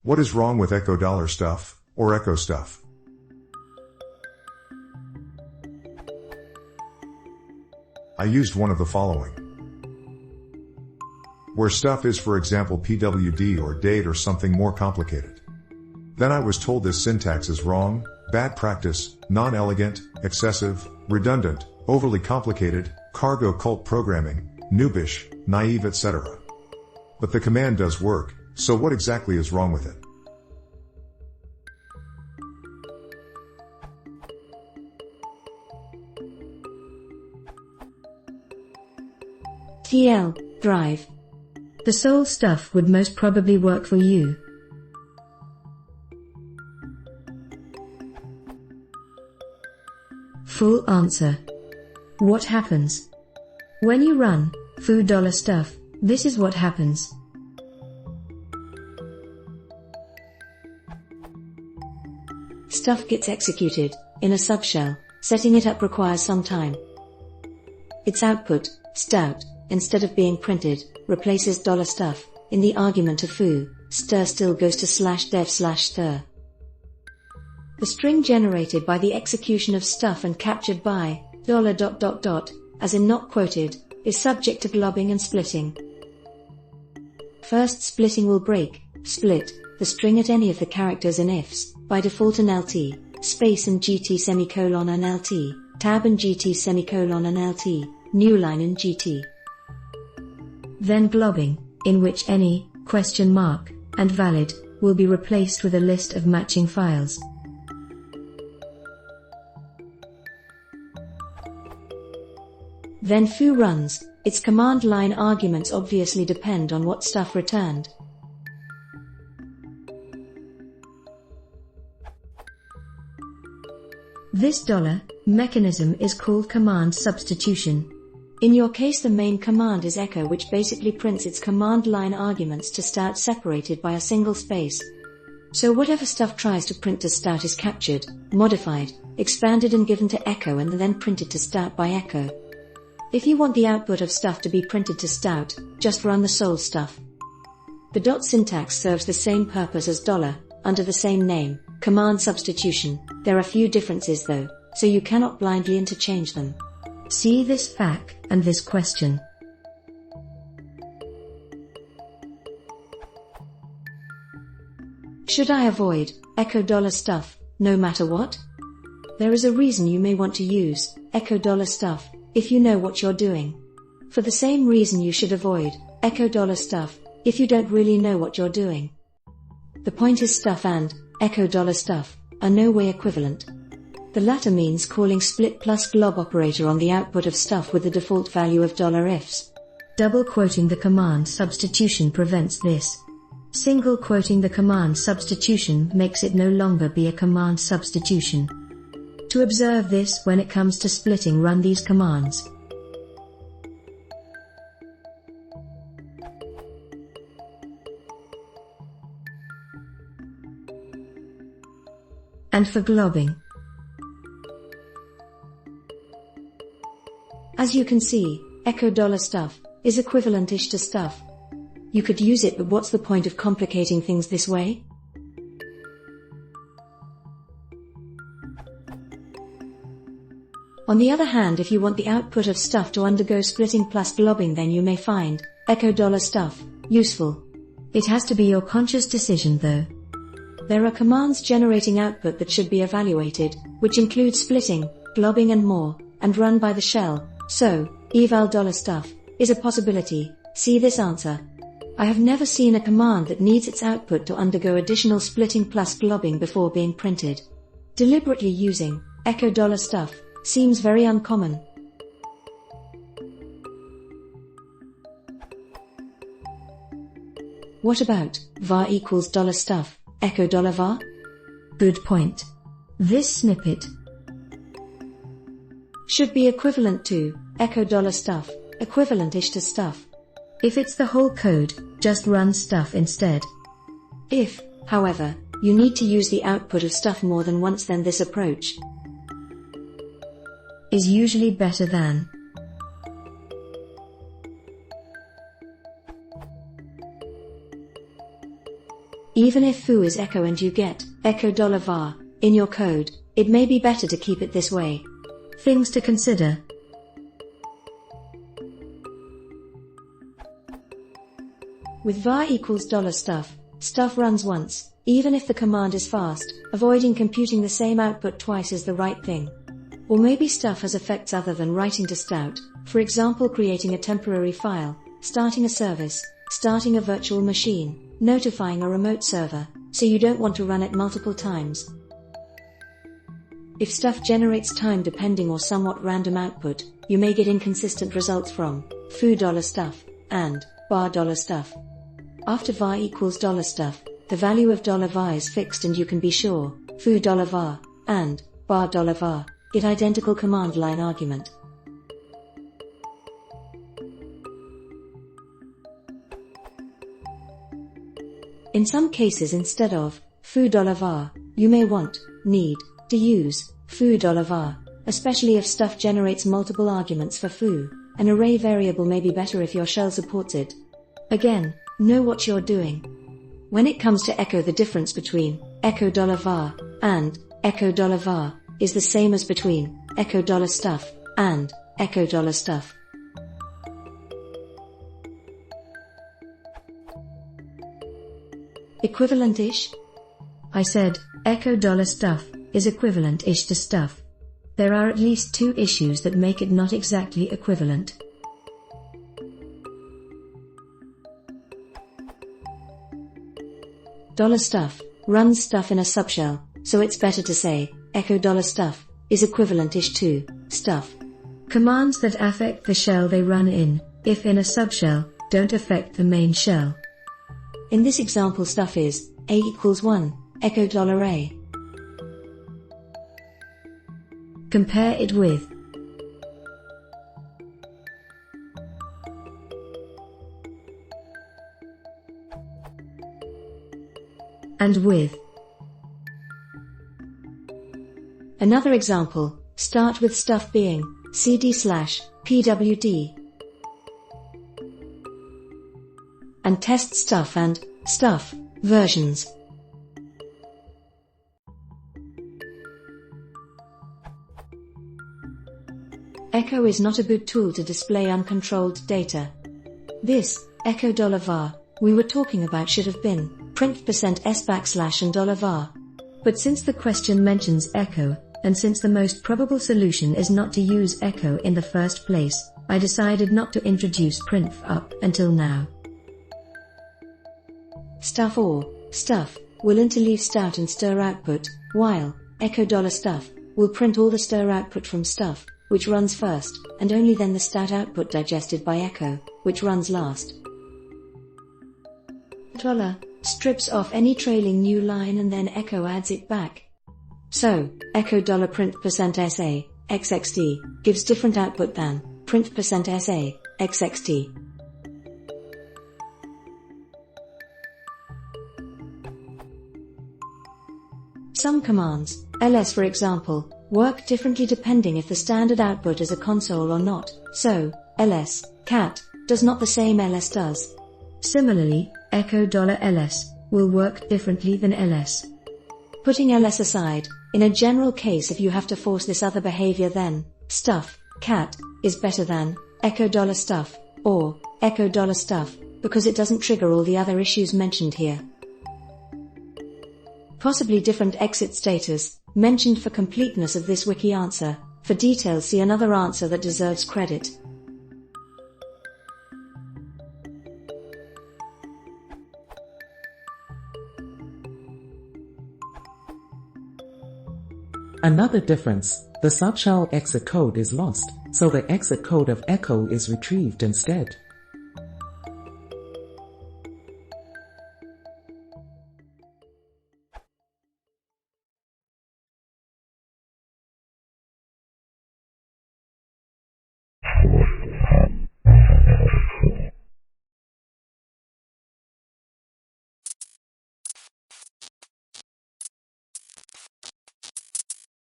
What is wrong with echo dollar stuff, or echo stuff? I used one of the following. Where stuff is, for example, PWD or date or something more complicated. Then I was told this syntax is wrong, bad practice, non-elegant, excessive, redundant, overly complicated, cargo cult programming, noobish, naive, etc. But the command does work, so what exactly is wrong with it? TL, drive. The soul stuff would most probably work for you. Full answer. What happens? When you run foo dollar stuff, this is what happens. Stuff gets executed in a subshell. Setting it up requires some time. Its output, stout, instead of being printed, replaces $stuff. In the argument of foo, stir still goes to /dev/stir. The string generated by the execution of stuff and captured by $, as in not quoted, is subject to globbing and splitting. First splitting will split, the string at any of the characters in ifs, by default an LT, space and GT semicolon and LT, tab and GT semicolon and LT, new line and GT. Then globbing, in which any, question mark, and valid, will be replaced with a list of matching files. Then foo runs. Its command line arguments obviously depend on what stuff returned. This mechanism is called command substitution. In your case, the main command is echo, which basically prints its command line arguments to stout separated by a single space. So whatever stuff tries to print to stout is captured, modified, expanded and given to echo and then printed to stout by echo. If you want the output of stuff to be printed to stout, just run the soul stuff. The dot syntax serves the same purpose as $, under the same name, command substitution. There are few differences though, so you cannot blindly interchange them. See this fact and this question. Should I avoid echo $stuff, no matter what? There is a reason you may want to use echo $stuff, if you know what you're doing. For the same reason you should avoid echo $stuff, if you don't really know what you're doing. The point is stuff and echo $stuff are no way equivalent. The latter means calling split plus glob operator on the output of stuff with the default value of $ifs. Double quoting the command substitution prevents this. Single quoting the command substitution makes it no longer be a command substitution. To observe this when it comes to splitting, run these commands. And for globbing. As you can see, echo $stuff is equivalent-ish to stuff. You could use it, but what's the point of complicating things this way? On the other hand, if you want the output of stuff to undergo splitting plus globbing, then you may find echo $stuff useful. It has to be your conscious decision though. There are commands generating output that should be evaluated, which include splitting, globbing and more, and run by the shell, so eval $stuff is a possibility. See this answer. I have never seen a command that needs its output to undergo additional splitting plus globbing before being printed. Deliberately using echo $stuff seems very uncommon. What about var equals $stuff, echo $var? Good point. This snippet should be equivalent to echo $stuff, equivalent-ish to stuff. If it's the whole code, just run stuff instead. If, however, you need to use the output of stuff more than once, then this approach is usually better than. Even if foo is echo and you get echo $var in your code, it may be better to keep it this way. Things to consider. With var equals $stuff, stuff runs once, even if the command is fast, avoiding computing the same output twice is the right thing. Or maybe stuff has effects other than writing to stout, for example creating a temporary file, starting a service, starting a virtual machine, notifying a remote server, so you don't want to run it multiple times. If stuff generates time-depending or somewhat random output, you may get inconsistent results from foo $stuff and bar $stuff. After var equals $stuff, the value of $var is fixed and you can be sure foo $var and bar $var get identical command line argument. In some cases instead of foo $var, you may need to use foo $var, especially if stuff generates multiple arguments for foo. An array variable may be better if your shell supports it. Again, know what you're doing. When it comes to echo, the difference between echo $var and echo $var is the same as between echo $stuff and echo $stuff. Equivalent-ish? I said, echo $stuff is equivalent-ish to stuff. There are at least two issues that make it not exactly equivalent. $stuff runs stuff in a subshell, so it's better to say echo $stuff is equivalent-ish to stuff. Commands that affect the shell they run in, if in a subshell, don't affect the main shell. In this example, stuff is a equals 1, echo $a. Compare it with and with. Another example, start with stuff being cd/pwd and test stuff and stuff versions. Echo is not a good tool to display uncontrolled data. This echo $var we were talking about should have been print%s and $var. But since the question mentions echo, and since the most probable solution is not to use echo in the first place, I decided not to introduce printf up until now. Stuff or stuff will interleave stout and stir output, while echo $stuff will print all the stir output from stuff, which runs first, and only then the stout output digested by echo, which runs last. $, strips off any trailing new line and then echo adds it back. So, echo $print%sa, xxt, gives different output than print%sa, xxt. Some commands, ls for example, work differently depending if the standard output is a console or not, so, ls, cat, does not the same ls does. Similarly, echo $ls will work differently than ls. Putting ls aside, in a general case if you have to force this other behavior then, stuff, cat, is better than echo $stuff, or echo $stuff, because it doesn't trigger all the other issues mentioned here. Possibly different exit status, mentioned for completeness of this wiki answer. For details see another answer that deserves credit. Another difference, the subshell exit code is lost, so the exit code of echo is retrieved instead.